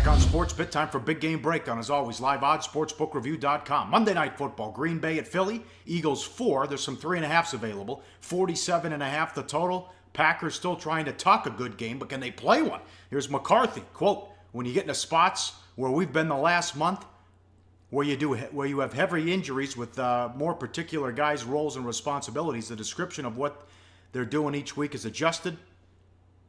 Back on Sportsbook, time for Big Game Breakdown. As always, live odds, sportsbookreview.com. Monday Night Football, Green Bay at Philly. Eagles 4. There's some 3.5s available. 47.5 the total. Packers still trying to tuck a good game, but can they play one? Here's McCarthy. Quote, when you get into spots where we've been the last month, where you have heavy injuries with more particular guys' roles and responsibilities, the description of what they're doing each week is adjusted.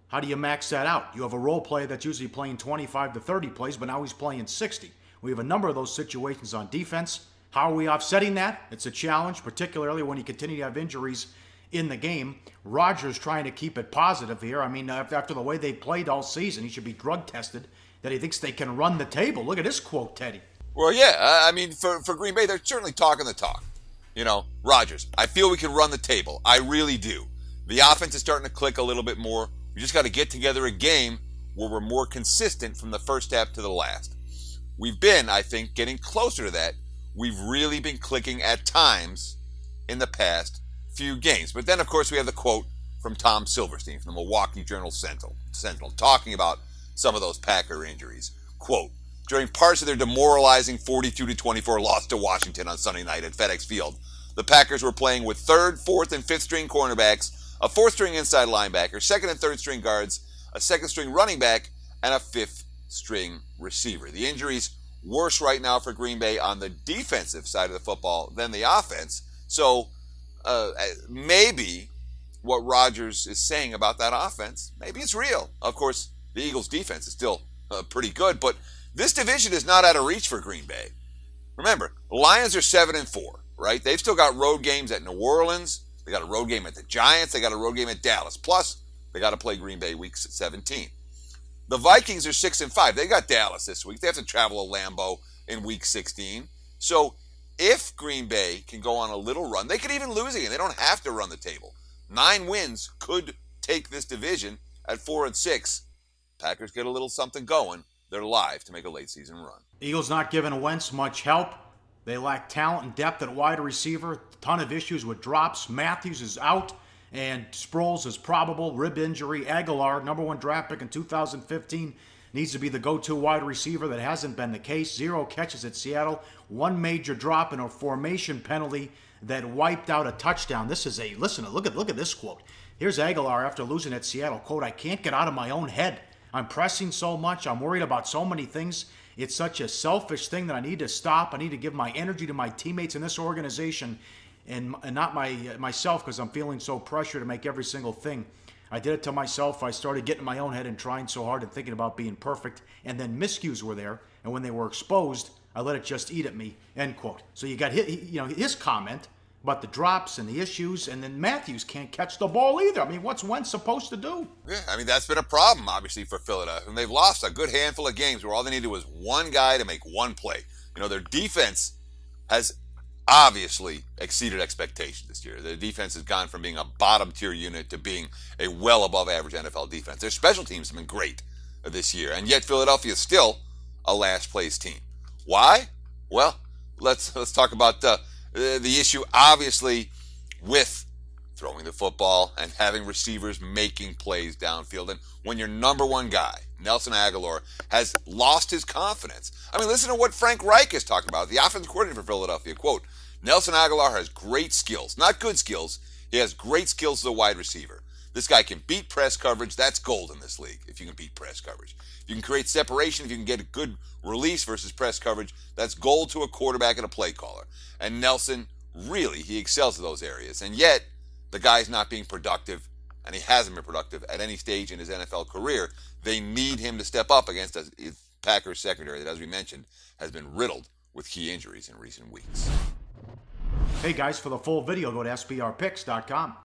How do you max that out? You have a role player that's usually playing 25 to 30 plays, but now he's playing 60. We have a number of those situations on defense. How are we offsetting that? It's a challenge, particularly when you continue to have injuries in the game. Rodgers trying to keep it positive here. I mean, after the way they played all season, he should be drug tested, that he thinks they can run the table. Look at this quote, Teddy. Well, yeah, I mean, for Green Bay, they're certainly talking the talk. You know, Rodgers, I feel we can run the table. I really do. The offense is starting to click a little bit more. We just got to get together a game where we're more consistent from the first half to the last. We've been, I think, getting closer to that. We've really been clicking at times in the past few games. But then, of course, we have the quote from Tom Silverstein from the Milwaukee Journal-Sentinel talking about some of those Packer injuries. Quote, during parts of their demoralizing 42-24 loss to Washington on Sunday night at FedEx Field, the Packers were playing with third, fourth, and fifth string cornerbacks, a fourth-string inside linebacker, second and third-string guards, a second-string running back, and a fifth-string receiver. The injuries worse right now for Green Bay on the defensive side of the football than the offense. So maybe what Rodgers is saying about that offense, maybe it's real. Of course, the Eagles' defense is still pretty good, but this division is not out of reach for Green Bay. Remember, the Lions are 7-4, right? They've still got road games at New Orleans. They got a road game at the Giants. They got a road game at Dallas. Plus, they got to play Green Bay week 17. The Vikings are 6-5. They got Dallas this week. They have to travel to Lambeau in week 16. So if Green Bay can go on a little run, they could even lose again. They don't have to run the table. 9 wins could take this division at 4-6. Packers get a little something going. They're live to make a late season run. Eagles not giving Wentz much help. They lack talent and depth at wide receiver. Ton of issues with drops. Matthews is out, and Sproles is probable. Rib injury. Aguilar, #1 draft pick in 2015, needs to be the go-to wide receiver. That hasn't been the case. 0 catches at Seattle. 1 major drop and a formation penalty that wiped out a touchdown. This is a, listen, look at this quote. Here's Aguilar after losing at Seattle. Quote, I can't get out of my own head. I'm pressing so much. I'm worried about so many things. It's such a selfish thing that I need to stop. I need to give my energy to my teammates in this organization and not myself, because I'm feeling so pressured to make every single thing. I did it to myself. I started getting in my own head and trying so hard and thinking about being perfect. And then miscues were there. And when they were exposed, I let it just eat at me, end quote. So you got his comment about the drops and the issues, and then Matthews can't catch the ball either. I mean, what's Wentz supposed to do? Yeah, I mean, that's been a problem, obviously, for Philadelphia. And they've lost a good handful of games where all they needed was one guy to make one play. You know, their defense has obviously exceeded expectations this year. Their defense has gone from being a bottom-tier unit to being a well-above-average NFL defense. Their special teams have been great this year, and yet Philadelphia is still a last-place team. Why? Well, let's talk about the issue, obviously, with throwing the football and having receivers making plays downfield. And when your #1 guy, Nelson Aguilar, has lost his confidence. I mean, listen to what Frank Reich is talking about, the offensive coordinator for Philadelphia. Quote, Nelson Aguilar has great skills. Not good skills. He has great skills as a wide receiver. This guy can beat press coverage. That's gold in this league, if you can beat press coverage. If you can create separation, if you can get a good release versus press coverage, that's gold to a quarterback and a play caller. And Nelson, really, he excels in those areas. And yet, the guy's not being productive, and he hasn't been productive at any stage in his NFL career. They need him to step up against a Packers secondary that, as we mentioned, has been riddled with key injuries in recent weeks. Hey guys, for the full video, go to sbrpicks.com.